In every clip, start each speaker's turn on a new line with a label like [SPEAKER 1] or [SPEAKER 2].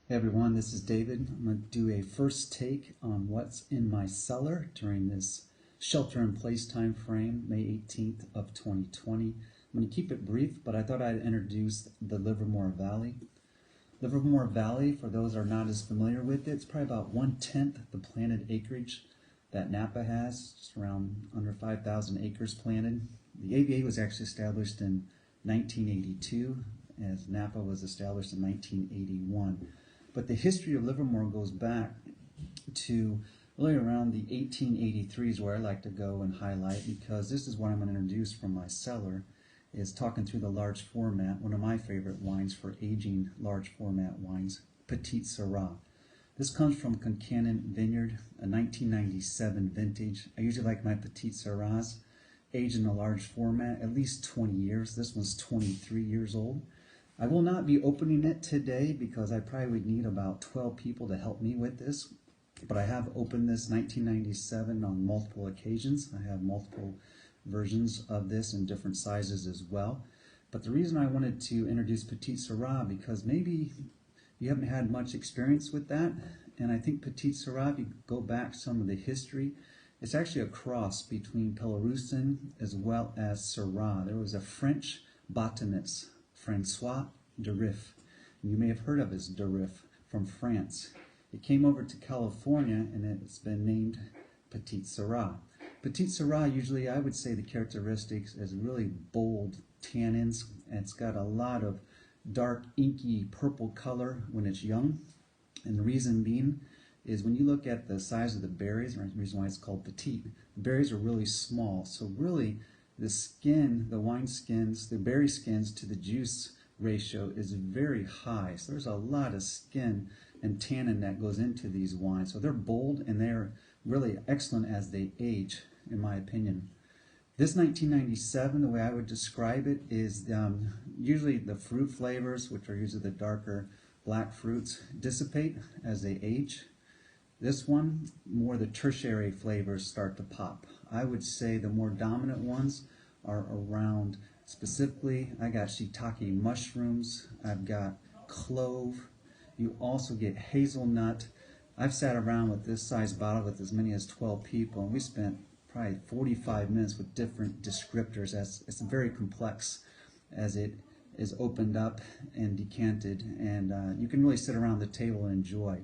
[SPEAKER 1] Hey everyone, this is David. I'm going to do a first take on what's in my cellar during this shelter-in-place time frame, May 18th of 2020. I'm going to keep it brief, but I thought I'd introduce the Livermore Valley. Livermore Valley, for those who are not as familiar with it, it's probably about 1/10 the planted acreage that Napa has, just around under 5,000 acres planted. The AVA was actually established in 1982, as Napa was established in 1981. But the history of Livermore goes back to really around the 1883s, where I like to go and highlight, because this is what I'm going to introduce from my cellar, is talking through the large format, one of my favorite wines for aging large format wines, Petite Syrah. This comes from Concannon Vineyard, a 1997 vintage. I usually like my Petite Syrahs aged in a large format, at least 20 years. This one's 23 years old. I will not be opening it today because I probably would need about 12 people to help me with this, but I have opened this 1997 on multiple occasions. I have multiple versions of this in different sizes as well. But the reason I wanted to introduce Petite Syrah, because maybe you haven't had much experience with that, and I think Petite Syrah, if you go back some of the history, it's actually a cross between Pélorussin as well as Syrah. There was a French botanist, Francois de Riff. You may have heard of his de Riff from France. It came over to California and it's been named Petite Syrah. Petite Syrah, usually I would say the characteristics is really bold tannins, and it's got a lot of dark inky purple color when it's young. And the reason being is when you look at the size of the berries, or the reason why it's called petite, the berries are really small. So really the skin, the wine skins, the berry skins to the juice ratio is very high. So there's a lot of skin and tannin that goes into these wines. So they're bold and they're really excellent as they age, in my opinion. This 1997, the way I would describe it is usually the fruit flavors, which are usually the darker black fruits, dissipate as they age. This one, more the tertiary flavors start to pop. I would say the more dominant ones are around, specifically, I got shiitake mushrooms, I've got clove, you also get hazelnut. I've sat around with this size bottle with as many as 12 people, and we spent probably 45 minutes with different descriptors, as it's very complex as it is opened up and decanted, and you can really sit around the table and enjoy.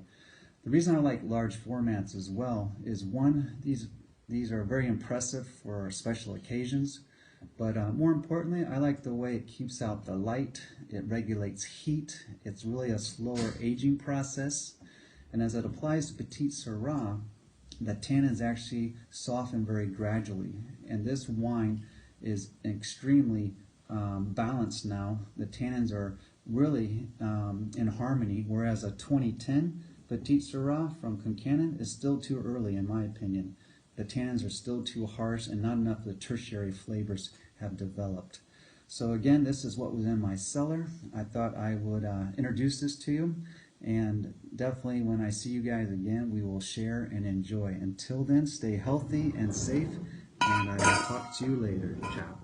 [SPEAKER 1] The reason I like large formats as well is, one, these are very impressive for special occasions, but more importantly, I like the way it keeps out the light, it regulates heat, it's really a slower aging process, and as it applies to Petite Syrah, the tannins actually soften very gradually, and this wine is extremely balanced now. The tannins are really in harmony, whereas a 2010 Petite Syrah from Concannon is still too early, in my opinion. The tannins are still too harsh and not enough of the tertiary flavors have developed. So again, this is what was in my cellar. I thought I would introduce this to you, and definitely when I see you guys again, we will share and enjoy. Until then, stay healthy and safe, and I will talk to you later. Ciao.